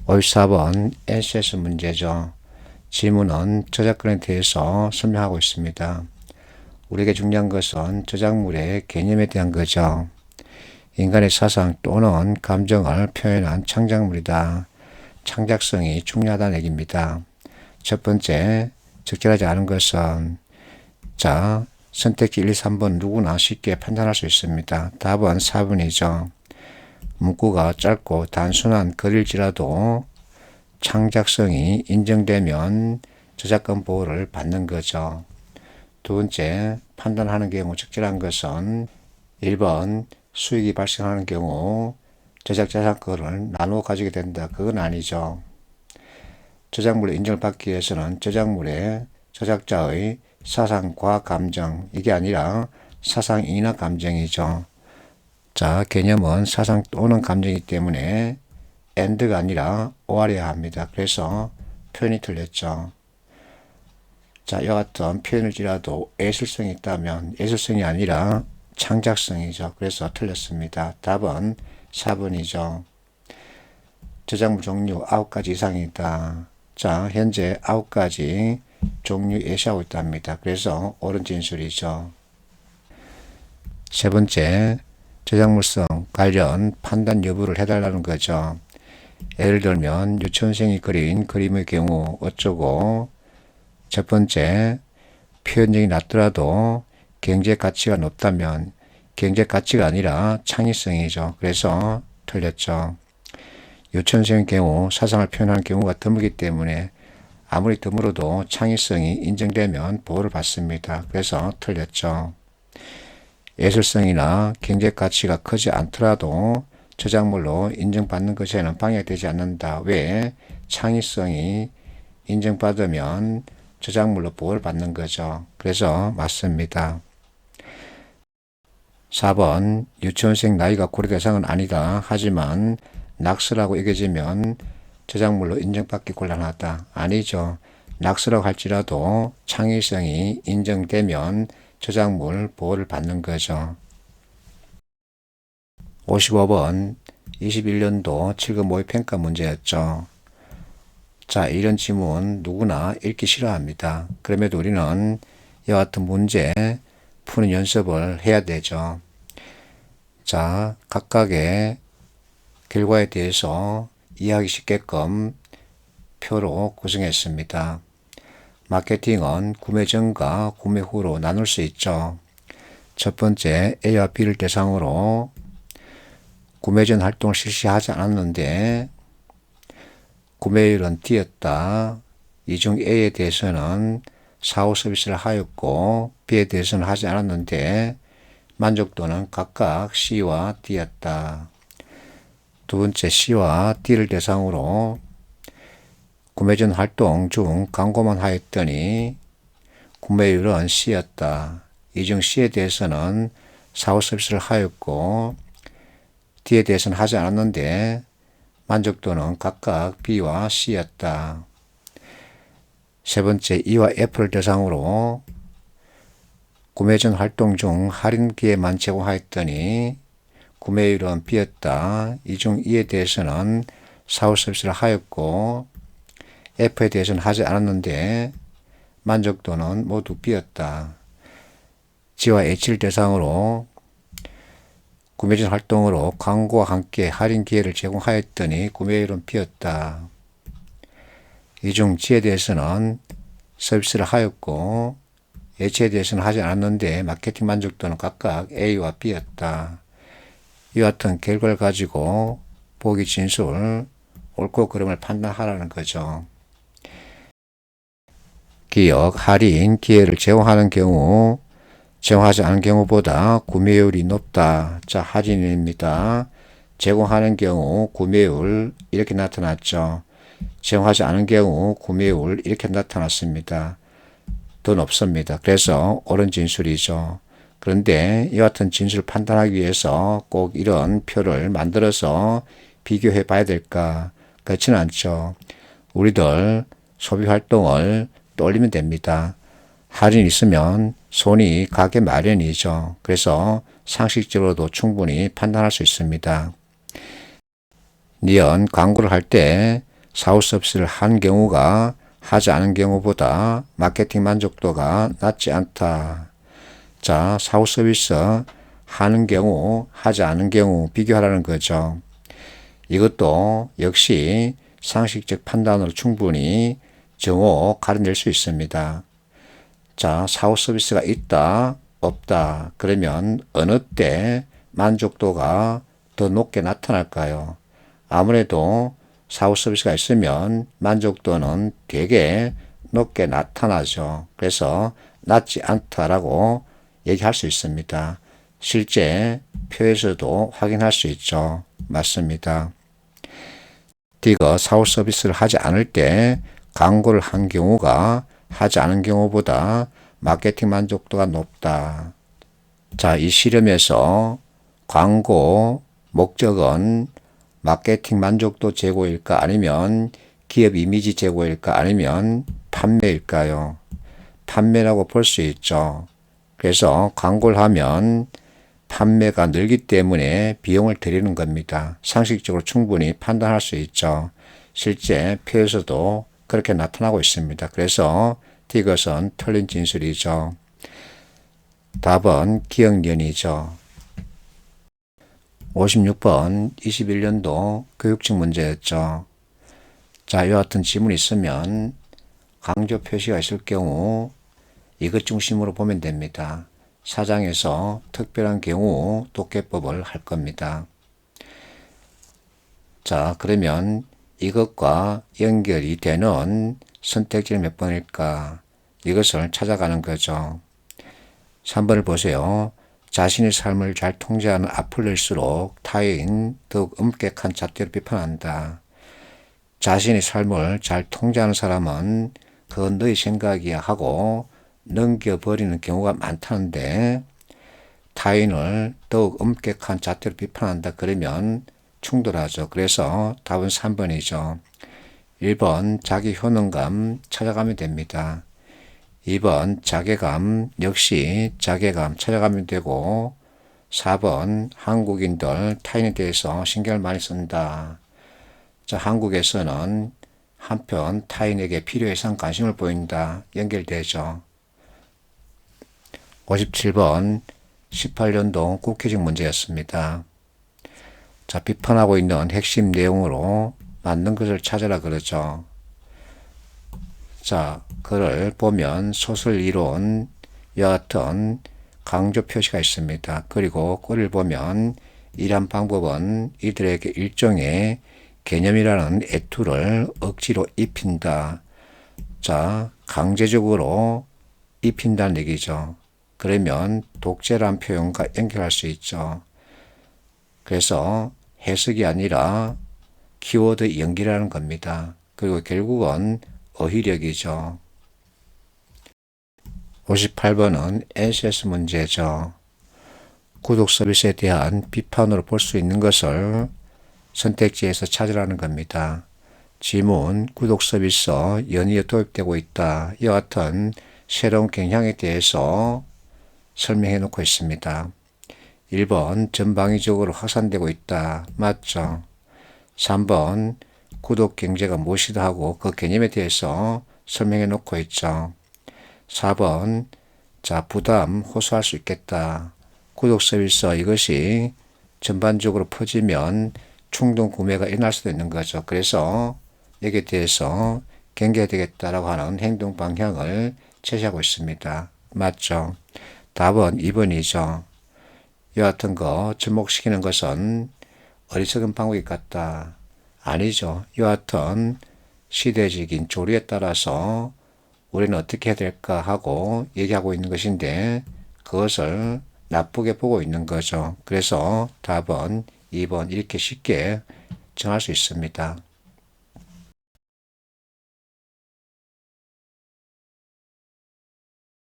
54번 NCS 문제죠. 지문은 저작권에 대해서 설명하고 있습니다. 우리에게 중요한 것은 저작물의 개념에 대한 거죠. 인간의 사상 또는 감정을 표현한 창작물이다. 창작성이 중요하다는 얘기입니다. 첫 번째, 적절하지 않은 것은 선택지 1, 2, 3번 누구나 쉽게 판단할 수 있습니다. 답은 4번이죠. 문구가 짧고 단순한 글일지라도 창작성이 인정되면 저작권 보호를 받는 거죠. 두 번째, 판단하는 경우 적절한 것은 1번 수익이 발생하는 경우 저작권을 나누어 가지게 된다. 그건 아니죠. 저작물의 인정을 받기 위해서는 저작물의 저작자의 사상과 감정, 이게 아니라 사상이나 감정이죠. 개념은 사상 또는 감정이기 때문에 and가 아니라 or이어야 합니다. 그래서 표현이 틀렸죠. 이와 같은 표현일지라도 예술성이 있다면 예술성이 아니라 창작성이죠. 그래서 틀렸습니다. 답은 4번이죠. 저작물 종류 9가지 이상이다. 현재 9가지 종류 예시하고 있답니다. 그래서 옳은 진술이죠. 세 번째, 저작물성 관련 판단 여부를 해달라는 거죠. 예를 들면 유치원생이 그린 그림의 경우 어쩌고, 첫 번째, 표현력이 낮더라도 경제 가치가 높다면 경제 가치가 아니라 창의성이죠. 그래서 틀렸죠. 유치원생의 경우 사상을 표현하는 경우가 드물기 때문에 아무리 드물어도 창의성이 인정되면 보호를 받습니다. 그래서 틀렸죠. 예술성이나 경제 가치가 크지 않더라도 저작물로 인정받는 것에는 방해되지 않는다. 왜? 창의성이 인정받으면 저작물로 보호를 받는 거죠. 그래서 맞습니다. 4번 유치원생 나이가 고려 대상은 아니다. 하지만 낙서라고 여겨지면 저작물로 인정받기 곤란하다. 아니죠. 낙서라고 할지라도 창의성이 인정되면 저작물 보호를 받는 거죠. 55번 21년도 7급 모의평가 문제였죠. 이런 지문 누구나 읽기 싫어합니다. 그럼에도 우리는 이와 같은 문제 푸는 연습을 해야 되죠. 각각의 결과에 대해서 이해하기 쉽게끔 표로 구성했습니다. 마케팅은 구매 전과 구매 후로 나눌 수 있죠. 첫 번째, A와 B를 대상으로 구매 전 활동을 실시하지 않았는데 구매율은 D였다. 이 중 A에 대해서는 사후 서비스를 하였고 B에 대해서는 하지 않았는데 만족도는 각각 C와 D였다. 두 번째, C와 D를 대상으로 구매 전 활동 중 광고만 하였더니 구매율은 C였다. 이 중 C에 대해서는 사후 서비스를 하였고 D에 대해서는 하지 않았는데 만족도는 각각 B와 C였다. 세 번째, E와 F를 대상으로 구매 전 활동 중 할인 기회만 제공하였더니 구매율은 B였다. 이 중 E에 대해서는 사후 서비스를 하였고 F에 대해서는 하지 않았는데 만족도는 모두 B였다. G와 H를 대상으로 구매 전 활동으로 광고와 함께 할인 기회를 제공하였더니 구매율은 B였다. 이 중 G에 대해서는 서비스를 하였고 H에 대해서는 하지 않았는데 마케팅 만족도는 각각 A와 B였다. 이와 같은 결과를 가지고 보기 진술, 옳고 그름을 판단하라는 거죠. 기억, 할인, 기회를 제공하는 경우, 제공하지 않은 경우보다 구매율이 높다. 할인입니다. 제공하는 경우 구매율 이렇게 나타났죠. 제공하지 않은 경우 구매율 이렇게 나타났습니다. 더 높습니다. 그래서 옳은 진술이죠. 그런데 이와 같은 진술을 판단하기 위해서 꼭 이런 표를 만들어서 비교해 봐야 될까? 그렇지는 않죠. 우리들 소비 활동을 떠올리면 됩니다. 할인 있으면 손이 가게 마련이죠. 그래서 상식적으로도 충분히 판단할 수 있습니다. 니은 광고를 할 때 사후 서비스를 한 경우가 하지 않은 경우보다 마케팅 만족도가 낮지 않다. 자, 사후 서비스 하는 경우, 하지 않은 경우 비교하라는 거죠. 이것도 역시 상식적 판단으로 충분히 정오 가려낼 수 있습니다. 자, 사후 서비스가 있다, 없다. 그러면 어느 때 만족도가 더 높게 나타날까요? 아무래도 사후 서비스가 있으면 만족도는 되게 높게 나타나죠. 그래서 낮지 않다라고 얘기할 수 있습니다. 실제 표에서도 확인할 수 있죠. 맞습니다. D가 사후 서비스를 하지 않을 때 광고를 한 경우가 하지 않은 경우보다 마케팅 만족도가 높다. 자, 이 실험에서 광고 목적은 마케팅 만족도 제고일까 아니면 기업 이미지 제고일까 아니면 판매일까요? 판매라고 볼 수 있죠. 그래서 광고를 하면 판매가 늘기 때문에 비용을 들이는 겁니다. 상식적으로 충분히 판단할 수 있죠. 실제 표에서도 그렇게 나타나고 있습니다. 그래서 이것은 틀린 진술이죠. 답은 기억연이죠. 56번 21년도 교육직 문제였죠. 자, 이와 같은 지문이 있으면 강조 표시가 있을 경우 이것 중심으로 보면 됩니다. 사장에서 특별한 경우 독해법을 할 겁니다. 자, 그러면 이것과 연결이 되는 선택지는 몇 번일까? 이것을 찾아가는 거죠. 3번을 보세요. 자신의 삶을 잘 통제하는 악플일수록 타인 더욱 엄격한 잣대로 비판한다. 자신의 삶을 잘 통제하는 사람은 그건 너의 생각이야 하고 넘겨버리는 경우가 많다는데 타인을 더욱 엄격한 잣대로 비판한다 그러면 충돌하죠. 그래서 답은 3번이죠. 1번 자기 효능감 찾아가면 됩니다. 2번 자괴감 역시 자괴감 찾아가면 되고 4번 한국인들 타인에 대해서 신경을 많이 쓴다. 자, 한국에서는 한편 타인에게 필요 이상 관심을 보인다. 연결되죠. 57번 18년도 국회직 문제였습니다. 자, 비판하고 있는 핵심 내용으로 맞는 것을 찾아라 그러죠. 자, 글을 보면 소설 이론 이와 같은 강조 표시가 있습니다. 그리고 글을 보면 이러한 방법은 이들에게 일종의 개념이라는 애투를 억지로 입힌다. 자, 강제적으로 입힌다는 얘기죠. 그러면 독재란 표현과 연결할 수 있죠. 그래서 해석이 아니라 키워드 연기라는 겁니다. 그리고 결국은 어휘력이죠. 58번은 SS 문제죠. 구독 서비스에 대한 비판으로 볼 수 있는 것을 선택지에서 찾으라는 겁니다. 지문, 구독 서비스 연이어 도입되고 있다. 이와 같은 새로운 경향에 대해서 설명해 놓고 있습니다. 1번 전방위적으로 확산되고 있다. 맞죠? 3번 구독 경제가 무엇이다 하고 그 개념에 대해서 설명해 놓고 있죠. 4번 자, 부담 호소할 수 있겠다. 구독 서비스 이것이 전반적으로 퍼지면 충동 구매가 일어날 수도 있는 거죠. 그래서 여기에 대해서 경계해야 되겠다라고 하는 행동 방향을 제시하고 있습니다. 맞죠? 답은 2번이죠. 이와 같은 거 접목시키는 것은 어리석은 방법이 같다. 아니죠. 이와 같은 시대적인 조류에 따라서 우리는 어떻게 해야 될까 하고 얘기하고 있는 것인데 그것을 나쁘게 보고 있는 거죠. 그래서 답은 2번 이렇게 쉽게 정할 수 있습니다.